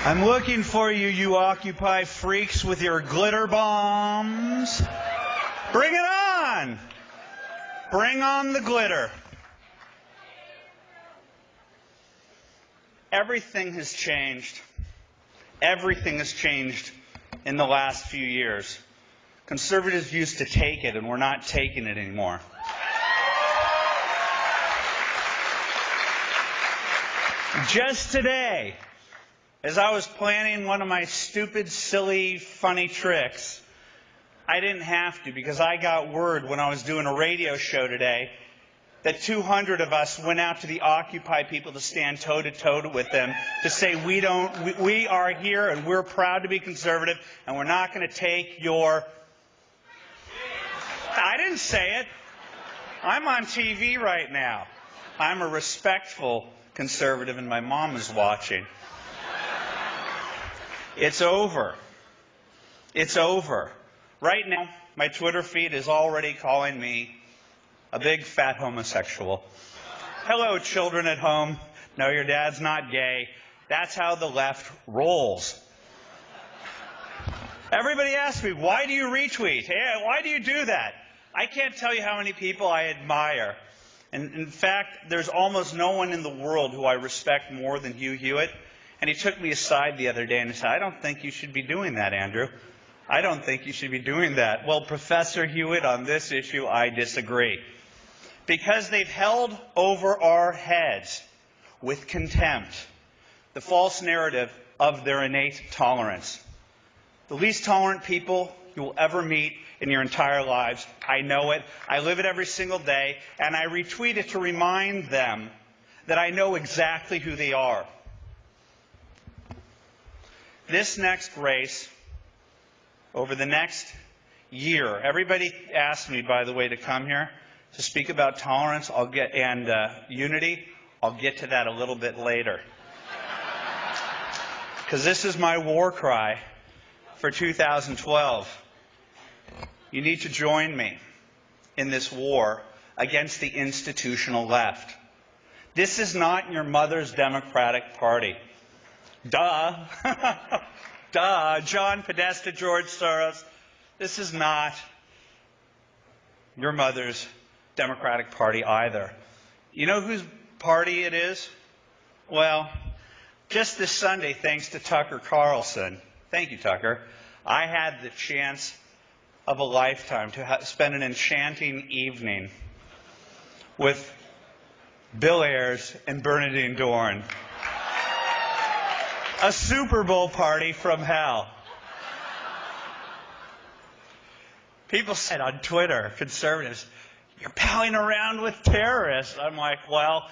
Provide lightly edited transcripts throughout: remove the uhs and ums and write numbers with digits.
I'm looking for you, you Occupy freaks with your glitter bombs. Bring it on! Bring on the glitter. Everything has changed. Everything has changed in the last few years. Conservatives used to take it, and we're not taking it anymore. Just today, as I was planning one of my stupid, silly, funny tricks, I didn't have to because I got word when I was doing a radio show today that 200 of us went out to the Occupy people to stand toe-to-toe with them to say we are here and we're proud to be conservative and we're not going to take your... I didn't say it. I'm on TV right now. I'm a respectful conservative and my mom is watching. It's over. It's over. Right now, my Twitter feed is already calling me a big fat homosexual. Hello, children at home. No, your dad's not gay. That's how the left rolls. Everybody asks me, why do you retweet? Hey, why do you do that? I can't tell you how many people I admire. And in fact, there's almost no one in the world who I respect more than Hugh Hewitt. And he took me aside the other day and he said, I don't think you should be doing that, Andrew. I don't think you should be doing that. Well, Professor Hewitt, on this issue, I disagree. Because they've held over our heads with contempt the false narrative of their innate tolerance. The least tolerant people you will ever meet in your entire lives. I know it. I live it every single day. And I retweet it to remind them that I know exactly who they are. This next race, over the next year, everybody asked me, by the way, to come here to speak about tolerance and unity. I'll get to that a little bit later. Because this is my war cry for 2012. You need to join me in this war against the institutional left. This is not your mother's Democratic Party. Duh. Duh. John Podesta, George Soros. This is not your mother's Democratic Party either. You know whose party it is? Well, just this Sunday, thanks to Tucker Carlson, thank you, Tucker, I had the chance of a lifetime to spend an enchanting evening with Bill Ayers and Bernadine Dorn. A Super Bowl party from hell. People said on Twitter, conservatives, you're palling around with terrorists. I'm like, well,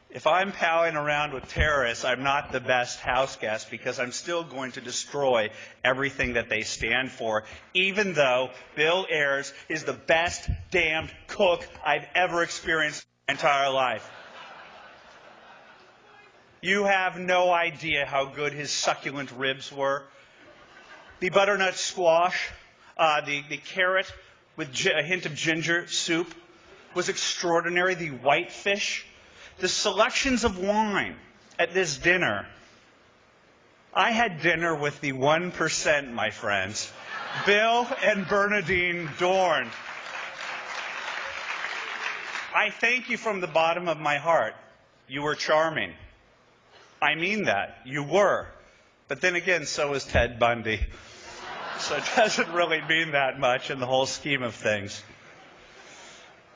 if I'm palling around with terrorists, I'm not the best house guest because I'm still going to destroy everything that they stand for, even though Bill Ayers is the best damned cook I've ever experienced in my entire life. You have no idea how good his succulent ribs were. The butternut squash, the carrot with a hint of ginger soup was extraordinary. The whitefish, the selections of wine at this dinner. I had dinner with the 1%, my friends. Bill and Bernadine Dorn. I thank you from the bottom of my heart. You were charming. I mean that. You were. But then again, so was Ted Bundy. So it doesn't really mean that much in the whole scheme of things.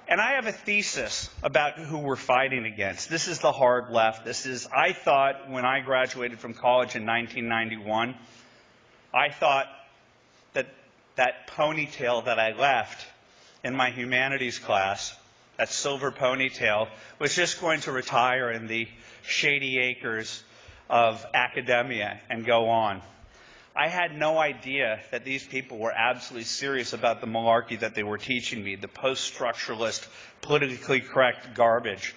And I have a thesis about who we're fighting against. This is the hard left. I thought when I graduated from college in 1991, I thought that ponytail that I left in my humanities class, that silver ponytail, was just going to retire in the shady acres of academia and go on. I had no idea that these people were absolutely serious about the malarkey that they were teaching me, the post-structuralist, politically correct garbage.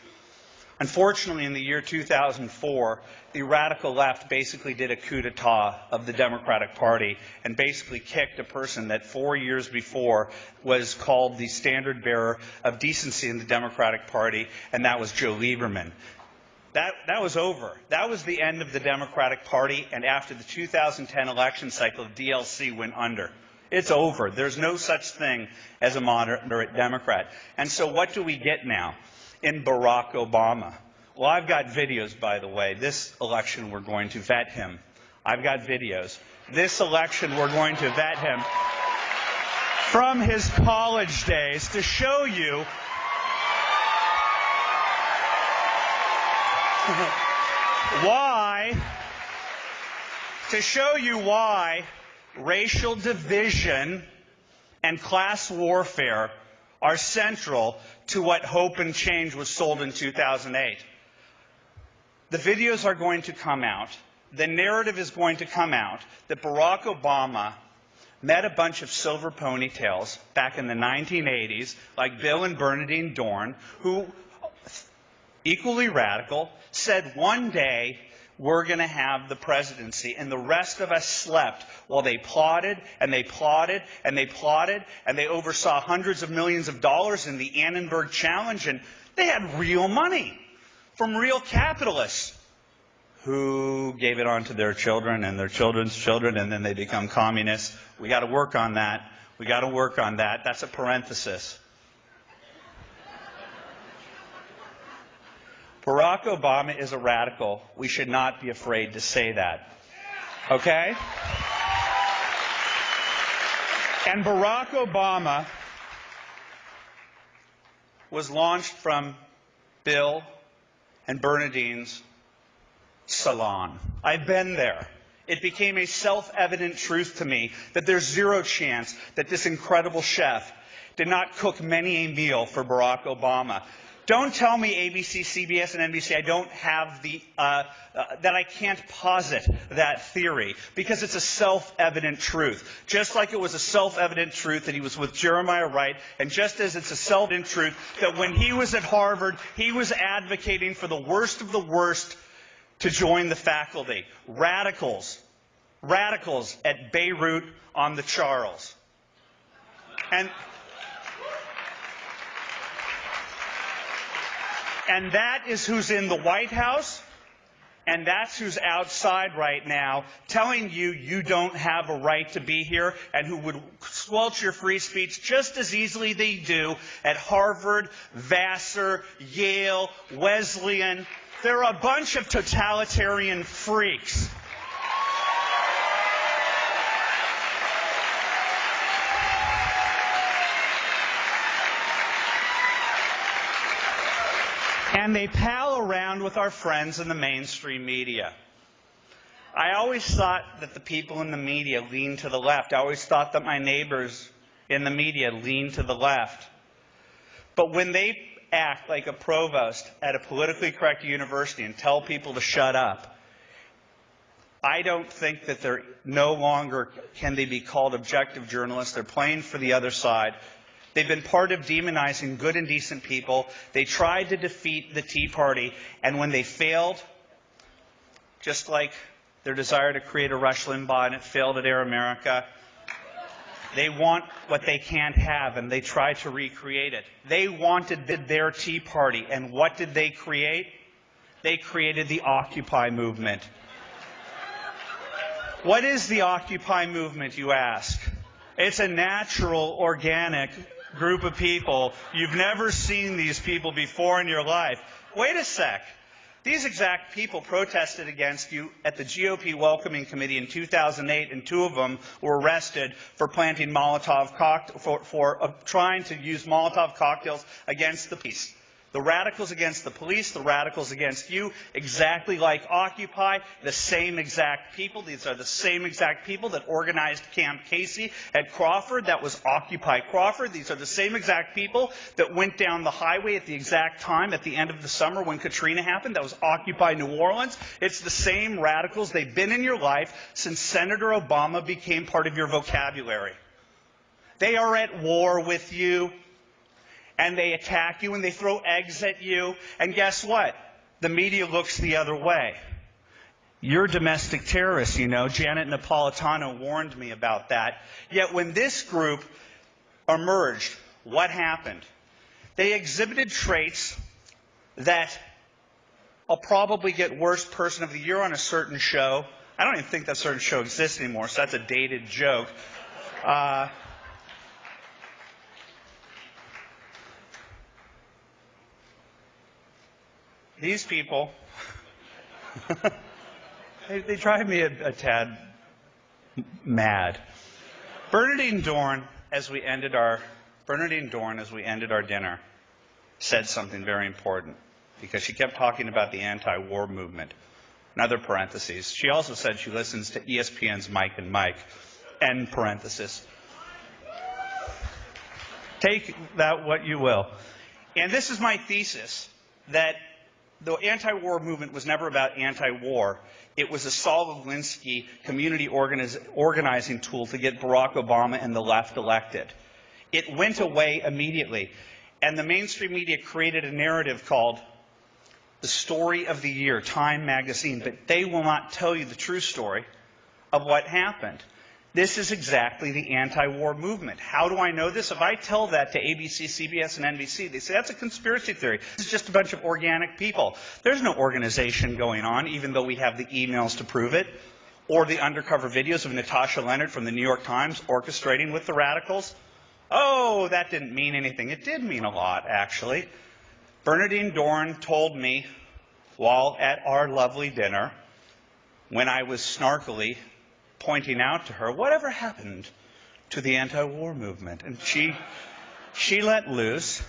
Unfortunately, in the year 2004, the radical left basically did a coup d'etat of the Democratic Party and basically kicked a person that 4 years before was called the standard bearer of decency in the Democratic Party, and that was Joe Lieberman. That was over. That was the end of the Democratic Party, and after the 2010 election cycle, the DLC went under. It's over. There's no such thing as a moderate Democrat. And so what do we get now in Barack Obama? Well, I've got videos, by the way. This election, we're going to vet him. I've got videos. This election, we're going to vet him from his college days to show you why racial division and class warfare are central to what Hope and Change was sold in 2008. The videos are going to come out. The narrative is going to come out that Barack Obama met a bunch of silver ponytails back in the 1980s, like Bill and Bernadine Dorn, who, equally radical, said one day we're going to have the presidency, and the rest of us slept while they plotted and they plotted and they plotted, and they oversaw hundreds of millions of dollars in the Annenberg Challenge, and they had real money from real capitalists who gave it on to their children and their children's children, and then they become communists. We got to work on that. We got to work on that. That's a parenthesis. Barack Obama is a radical. We should not be afraid to say that. Okay? And Barack Obama was launched from Bill and Bernadine's salon. I've been there. It became a self-evident truth to me that there's zero chance that this incredible chef did not cook many a meal for Barack Obama. Don't tell me ABC, CBS, and NBC I don't have the that I can't posit that theory, because it's a self-evident truth. Just like it was a self-evident truth that he was with Jeremiah Wright, and just as it's a self-evident truth that when he was at Harvard, he was advocating for the worst of the worst to join the faculty. Radicals at Beirut on the Charles. And that is who's in the White House, and that's who's outside right now telling you you don't have a right to be here, and who would squelch your free speech just as easily they do at Harvard, Vassar, Yale, Wesleyan. They're a bunch of totalitarian freaks. And they pal around with our friends in the mainstream media. I always thought that the people in the media leaned to the left. I always thought that my neighbors in the media leaned to the left. But when they act like a provost at a politically correct university and tell people to shut up, I don't think that they're no longer can they be called objective journalists. They're playing for the other side. They've been part of demonizing good and decent people. They tried to defeat the Tea Party, and when they failed, just like their desire to create a Rush Limbaugh and it failed at Air America, they want what they can't have, and they try to recreate it. They wanted their Tea Party, and what did they create? They created the Occupy movement. What is the Occupy movement, you ask? It's a natural, organic group of people. You've never seen these people before in your life. Wait a sec. These exact people protested against you at the GOP Welcoming Committee in 2008, and two of them were arrested for planting Molotov for trying to use Molotov cocktails against the police. The radicals against the police, the radicals against you, exactly like Occupy, the same exact people. These are the same exact people that organized Camp Casey at Crawford. That was Occupy Crawford. These are the same exact people that went down the highway at the exact time at the end of the summer when Katrina happened. That was Occupy New Orleans. It's the same radicals. They've been in your life since Senator Obama became part of your vocabulary. They are at war with you. And they attack you, and they throw eggs at you. And guess what? The media looks the other way. You're domestic terrorists, you know. Janet Napolitano warned me about that. Yet when this group emerged, what happened? They exhibited traits that I'll probably get worst person of the year on a certain show. I don't even think that certain show exists anymore, so that's a dated joke. These people, they drive me a tad mad. Bernadine Dorn, as we ended our dinner, said something very important, because she kept talking about the anti-war movement. In other parentheses, she also said she listens to ESPN's Mike and Mike, end parenthesis. Take that what you will. And this is my thesis, that the anti-war movement was never about anti-war. It was a Saul Alinsky community organizing tool to get Barack Obama and the left elected. It went away immediately. And the mainstream media created a narrative called The Story of the Year, Time magazine. But they will not tell you the true story of what happened. This is exactly the anti-war movement. How do I know this? If I tell that to ABC, CBS, and NBC, they say that's a conspiracy theory. This is just a bunch of organic people. There's no organization going on, even though we have the emails to prove it, or the undercover videos of Natasha Leonard from the New York Times orchestrating with the radicals. Oh, that didn't mean anything. It did mean a lot, actually. Bernadine Dorn told me while at our lovely dinner, when I was snarkily pointing out to her, whatever happened to the anti-war movement? And she let loose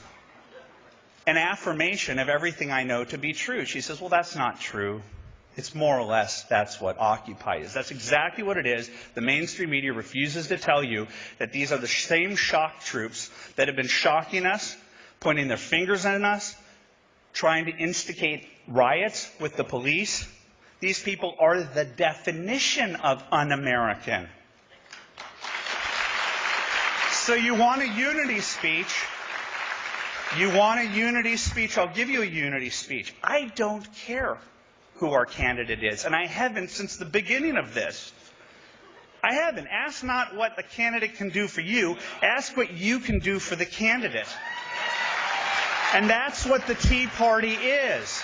an affirmation of everything I know to be true. She says, well, that's not true. It's more or less that's what Occupy is. That's exactly what it is. The mainstream media refuses to tell you that these are the same shock troops that have been shocking us, pointing their fingers at us, trying to instigate riots with the police. These people are the definition of un-American. So you want a unity speech? You want a unity speech? I'll give you a unity speech. I don't care who our candidate is, and I haven't since the beginning of this. I haven't. Ask not what the candidate can do for you. Ask what you can do for the candidate. And that's what the Tea Party is.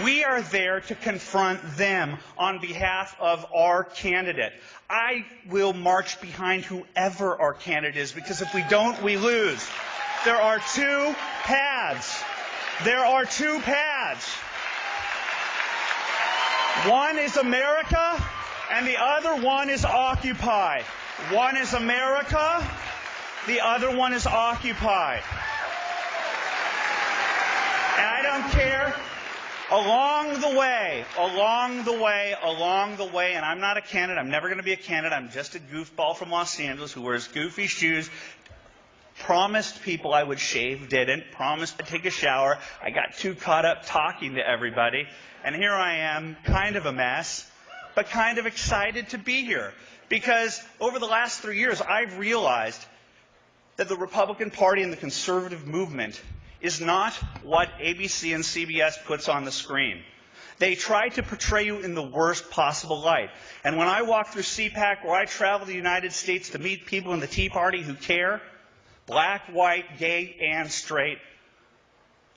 We are there to confront them on behalf of our candidate. I will march behind whoever our candidate is, because if we don't, we lose. There are two paths. There are two paths. One is America, and the other one is Occupy. One is America, the other one is Occupy. And I don't care. Along the way, and I'm not a candidate, I'm never going to be a candidate, I'm just a goofball from Los Angeles who wears goofy shoes, promised people I would shave, didn't, promised to take a shower, I got too caught up talking to everybody, and here I am, kind of a mess, but kind of excited to be here. Because over the last 3 years, I've realized that the Republican Party and the conservative movement is not what ABC and CBS puts on the screen. They try to portray you in the worst possible light. And when I walk through CPAC, or I travel the United States to meet people in the Tea Party who care, black, white, gay, and straight,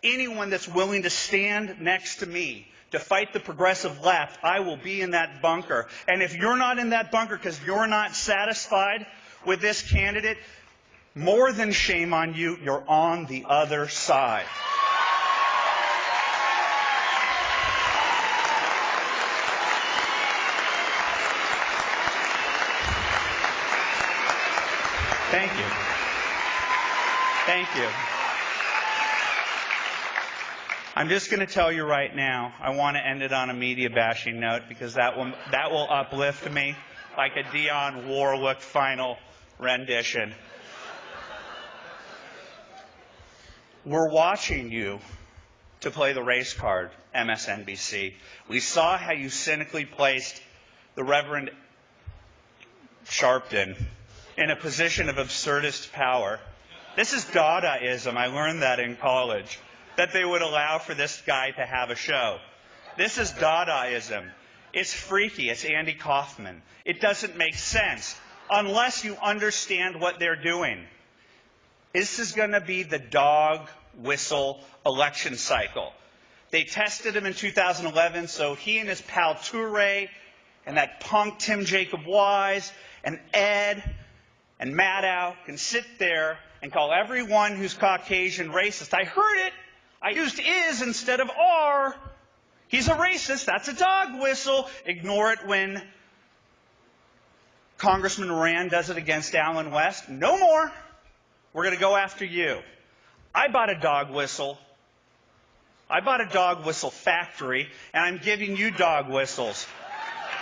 anyone that's willing to stand next to me to fight the progressive left, I will be in that bunker. And if you're not in that bunker because you're not satisfied with this candidate, more than shame on you, you're on the other side. Thank you. Thank you. I'm just going to tell you right now, I want to end it on a media bashing note, because that will uplift me like a Dionne Warwick final rendition. We're watching you to play the race card, MSNBC. We saw how you cynically placed the Reverend Sharpton in a position of absurdist power. This is Dadaism. I learned that in college, that they would allow for this guy to have a show. This is Dadaism. It's freaky. It's Andy Kaufman. It doesn't make sense unless you understand what they're doing. This is going to be the dog whistle election cycle. They tested him in 2011, so he and his pal Toure and that punk Tim Jacob Wise and Ed and Maddow can sit there and call everyone who's Caucasian racist. I heard it. I used is instead of are. He's a racist. That's a dog whistle. Ignore it when Congressman Rand does it against Allen West. No more. We're going to go after you. I bought a dog whistle. I bought a dog whistle factory, and I'm giving you dog whistles.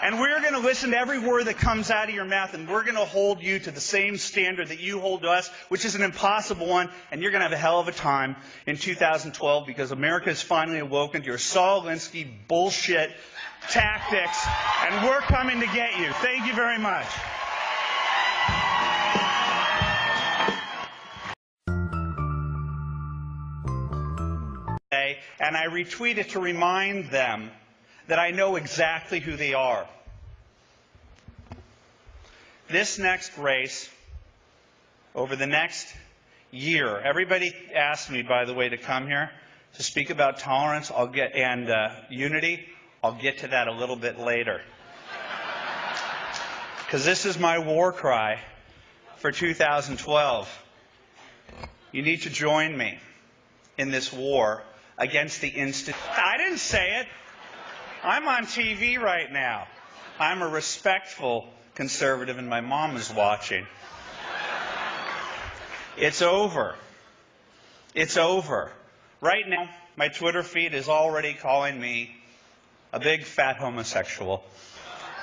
And we're going to listen to every word that comes out of your mouth, and we're going to hold you to the same standard that you hold to us, which is an impossible one, and you're going to have a hell of a time in 2012 because America has finally awoken to your Saul Alinsky bullshit tactics, and we're coming to get you. Thank you very much. And I retweet it to remind them that I know exactly who they are. This next race, over the next year, everybody asked me, by the way, to come here to speak about tolerance and unity. I'll get to that a little bit later. Because this is my war cry for 2012. You need to join me in this war against the I didn't say it. I'm on TV right now. I'm a respectful conservative and my mom is watching. It's over. It's over. Right now, my Twitter feed is already calling me a big fat homosexual.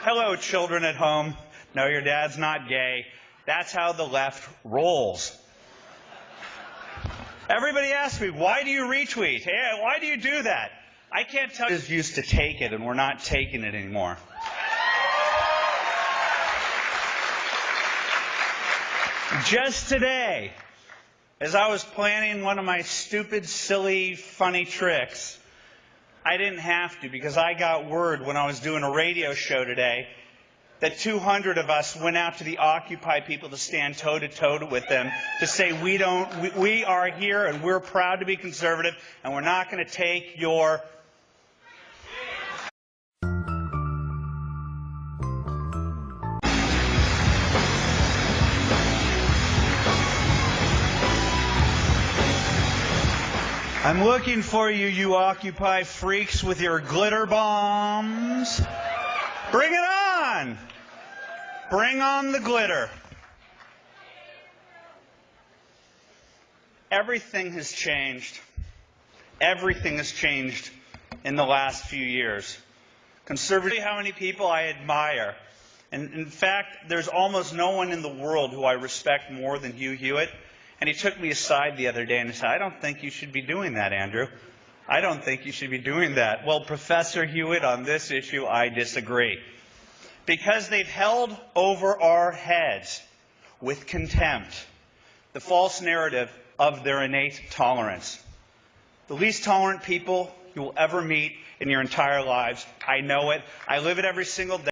Hello, children at home. No, your dad's not gay. That's how the left rolls. Everybody asks me, why do you retweet? Hey, why do you do that? I can't tell you. Is used to take it, and we're not taking it anymore. Just today, as I was planning one of my stupid, silly, funny tricks, I didn't have to because I got word when I was doing a radio show today that 200 of us went out to the Occupy people to stand toe-to-toe with them to say we are here and we're proud to be conservative and we're not going to take your... I'm looking for you, you Occupy freaks with your glitter bombs. Bring it on! Bring on the glitter. Everything has changed. Everything has changed in the last few years. Conservatively, how many people I admire. And in fact, there's almost no one in the world who I respect more than Hugh Hewitt. And he took me aside the other day and he said, I don't think you should be doing that, Andrew. I don't think you should be doing that. Well, Professor Hewitt, on this issue, I disagree. Because they've held over our heads with contempt the false narrative of their innate tolerance. The least tolerant people you will ever meet in your entire lives. I know it. I live it every single day.